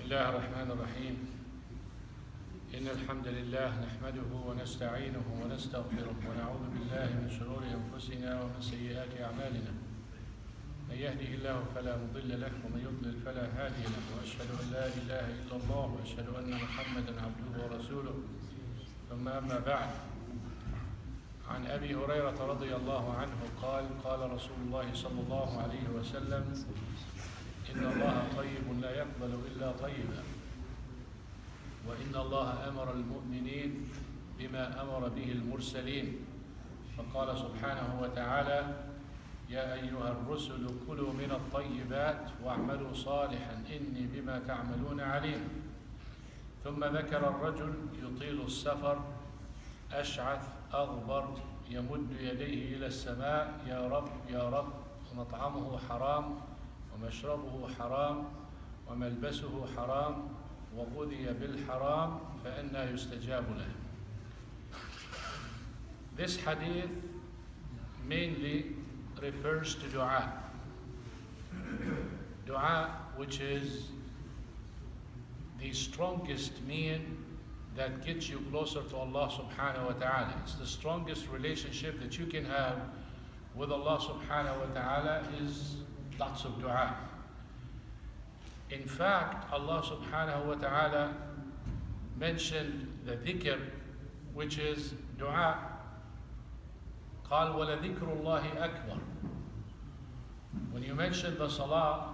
الله الرحمن الرحيم إن الحمد لله نحمده ونستعينه ونستغفره ونعوذ بالله من شرور أنفسنا ومن سيئات أعمالنا من يهده الله فلا مضل له ومن يضلل فلا هادي له وأشهد أن لا إله إلا الله وأشهد أن محمدا عبده ورسوله ثم أما بعد عن أبي هريرة رضي الله عنه قال قال رسول الله صلى الله عليه وسلم إن الله طيب لا يقبل إلا طيبا وإن الله أمر المؤمنين بما أمر به المرسلين فقال سبحانه وتعالى يا أيها الرسل كلوا من الطيبات واعملوا صالحا إني بما تعملون عليم ثم ذكر الرجل يطيل السفر أشعث أغبر يمد يديه إلى السماء يا رب يا رب ومطعمه حرام ومشربه حرام وملبسه حرام وغذي بالحرام فأنى يستجاب له. This hadith mainly refers to dua. Dua, which is the strongest mean that gets you closer to Allah subhanahu wa ta'ala. It's the strongest relationship that you can have with Allah subhanahu wa ta'ala is lots of dua. In fact, Allah subhanahu wa ta'ala mentioned the dhikr, which is dua. قال وَلَذِكْرُ اللَّهِ أَكْبَرُ. When you mention the salah,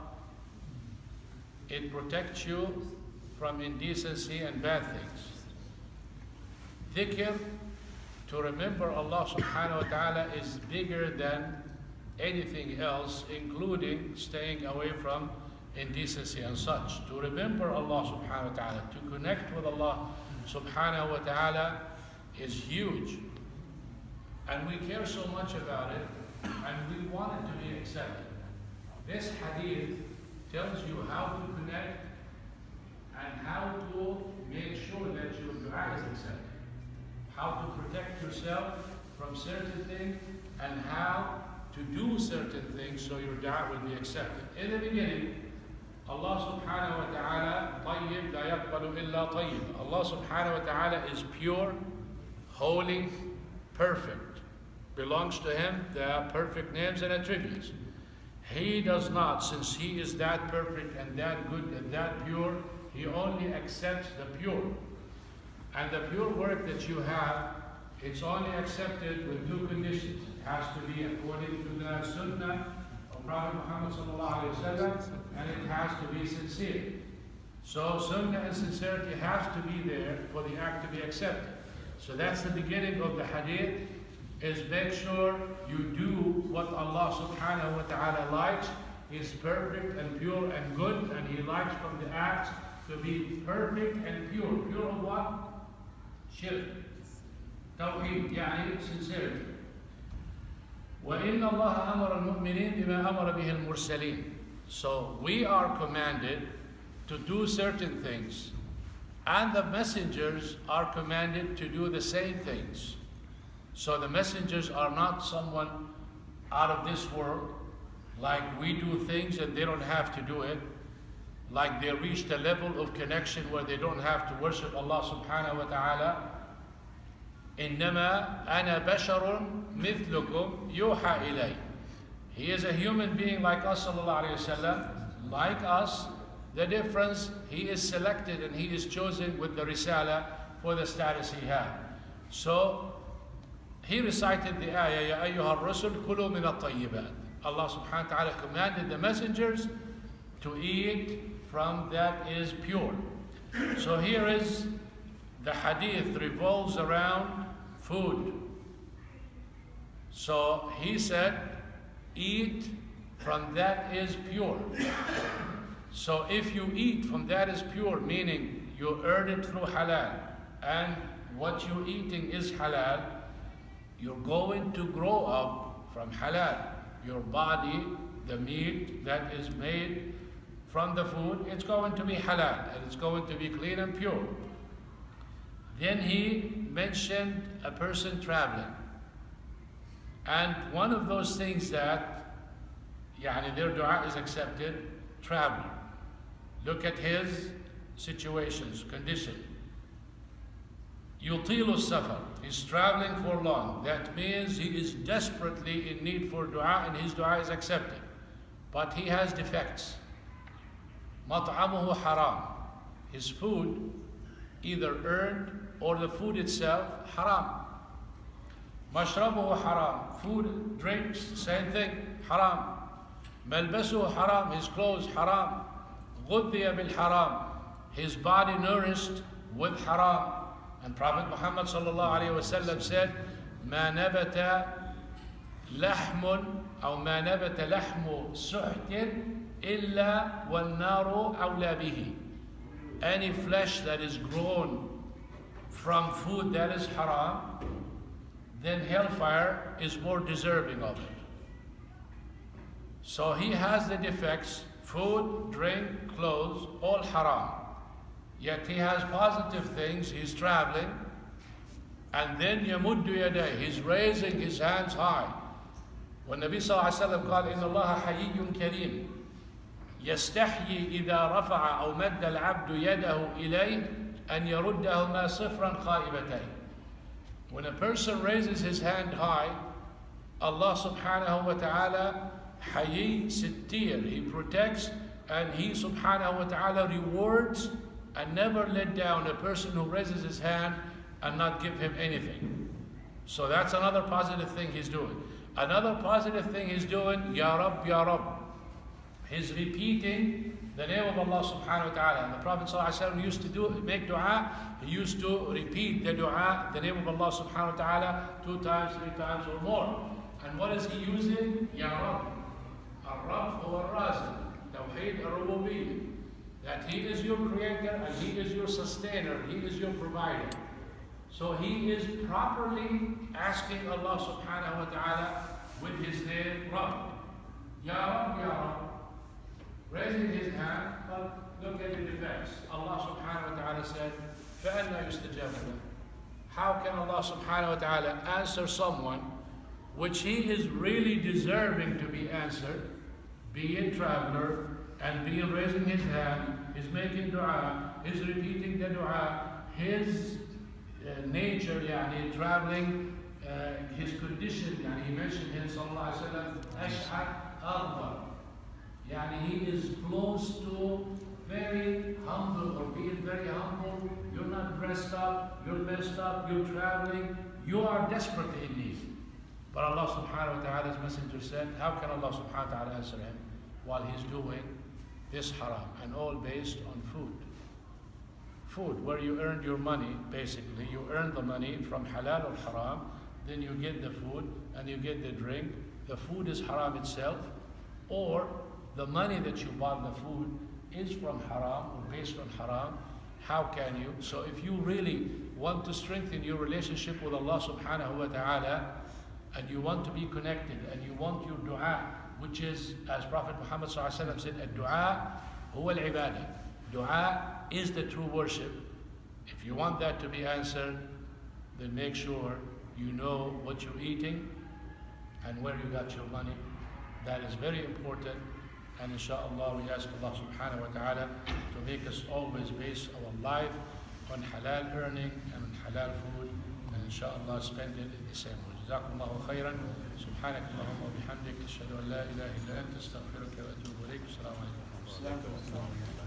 it protects you from indecency and bad things. Dhikr, to remember Allah subhanahu wa ta'ala, is bigger than anything else, including staying away from indecency and such. To remember Allah subhanahu wa ta'ala, to connect with Allah subhanahu wa ta'ala is huge. And we care so much about it, and we want it to be accepted. This hadith tells you how to connect and how to make sure that your dua is accepted. How to protect yourself from certain things and how to do certain things so your dua will be accepted. In the beginning, Allah subhanahu wa ta'ala طيب لا يقبل إلا طيب. Allah subhanahu wa ta'ala is pure, holy, perfect. Belongs to Him the perfect names and attributes. He does not, since He is that perfect and that good and that pure, He only accepts the pure. And the pure work that you have, it's only accepted with two conditions. It has to be according to the Sunnah of Prophet Muhammad sallallahu alaihi wasallam, and it has to be sincere. So Sunnah and sincerity has to be there for the act to be accepted. So that's the beginning of the hadith, is make sure you do what Allah subhanahu wa ta'ala likes. He is perfect and pure and good, and He likes from the acts to be perfect and pure. Pure of what? Shirk. Tawheed, يعني sincerity. وَإِنَّ اللَّهَ أَمَرَ الْمُؤْمِنِينَ بِمَا أَمَرَ بِهِ الْمُرْسَلِينَ. So we are commanded to do certain things, and the messengers are commanded to do the same things. So the messengers are not someone out of this world, like we do things and they don't have to do it, like they reached a level of connection where they don't have to worship Allah subhanahu wa ta'ala. إِنَّمَا أَنَا بَشَرٌ مِثْلُكُمْ يُوحَى إِلَيْهِ. He is a human being like us sallallahu alayhi wa sallam, like us. The difference, he is selected and he is chosen with the risala for the status he had. So he recited the ayah, يَا أَيُّهَا الرُّسُلُ كُلُوا مِنَ الطَّيِّبَاتِ. Allah subhanahu wa ta'ala commanded the messengers to eat from that is pure. So here is the hadith revolves around food. So he said, eat from that is pure. So if you eat from that is pure, meaning you earn it through halal, and what you're eating is halal, you're going to grow up from halal. Your body, the meat that is made from the food, it's going to be halal, and it's going to be clean and pure. Then he mentioned a person traveling. And one of those things that their dua is accepted, traveling. Look at his situations, condition. Yutilu safar, he's traveling for long. That means he is desperately in need for dua and his dua is accepted. But he has defects. Mat'amuhu haram. His food, either earned or the food itself, haram. Mashrabuhu haram. Food, drinks, same thing, haram. Malbasuhu haram. His clothes, haram. Ghuddiya bil haram. His body nourished with haram. And Prophet Muhammad sallallahu alayhi wa sallam said, ما نبت لحم أو ما نبت لحم سحت إلا والنار أولى به. Any flesh that is grown from food that is haram, then hellfire is more deserving of it. So he has the defects, food, drink, clothes, all haram. Yet he has positive things, he's traveling, and then يَمُدُّ يَدَيْهِ, he's raising his hands high. When Nabi sallallahu alayhi wa sallam called, إِنَّ اللَّهَ حَيِّيٌّ كَرِيمٌ يَسْتَحْيِي إِذَا رَفَعَ أَوْ مَدَّ الْعَبْدُ يَدَهُ إِلَيْهِ أَنْ يَرُدَّهُمَا صِفْرًا خَائِبَتَيْنِ. When a person raises his hand high, Allah subhanahu wa ta'ala, حَيِّي سِتِّير, he protects and he subhanahu wa ta'ala rewards and never let down a person who raises his hand and not give him anything. So that's another positive thing he's doing. Another positive thing he's doing, Ya Rab, Ya Rab. He's repeating the name of Allah subhanahu wa ta'ala. And the Prophet ﷺ used to make dua, he used to repeat the dua, the name of Allah subhanahu wa ta'ala 2 times, 3 times or more. And what is he using? Ya Rab. Ar-Rab huwa ar-Razik. Tawheed ar-Rububiyyah. That he is your creator and he is your sustainer, he is your provider. So he is properly asking Allah subhanahu wa ta'ala with his name, Rabb. Ya Rabb, Ya Rabb. Raising his hand, but look at the defense. Allah subhanahu wa ta'ala said, فَأَنَّا يُسْتَجَابُ لَهُ. How can Allah subhanahu wa ta'ala answer someone which he is really deserving to be answered, be a traveler, and be raising his hand, he's making dua, he's repeating the dua, his nature, yani traveling, his condition, yani he mentioned him sallallahu alayhi wa sallam, ash'ar arba. Yani he is close to very humble or being very humble. You're not dressed up, you're messed up, you're traveling, you are desperately in need. But Allah subhanahu wa ta'ala's messenger said, how can Allah subhanahu wa ta'ala answer him while he's doing this haram, and all based on food. Food, where you earned your money, basically. You earn the money from halal or haram, then you get the food and you get the drink. The food is haram itself, or the money that you bought the food is from haram or based on haram. How can you? So if you really want to strengthen your relationship with Allah subhanahu wa ta'ala, and you want to be connected, and you want your dua, which is, as Prophet Muhammad ﷺ said, "Ad-du'a huwa al-ibadah." Dua is the true worship. If you want that to be answered, then make sure you know what you're eating and where you got your money. That is very important. And inshallah, we ask Allah subhanahu wa ta'ala to make us always base our life on halal earning and halal food, and inshallah spend it in the same way. جزاكم الله خيرا. سبحانك اللهم وبحمدك أشهد أن لا إله إلا أنت أستغفرك وأتوب إليك. السلام عليكم ورحمة الله وبركاته.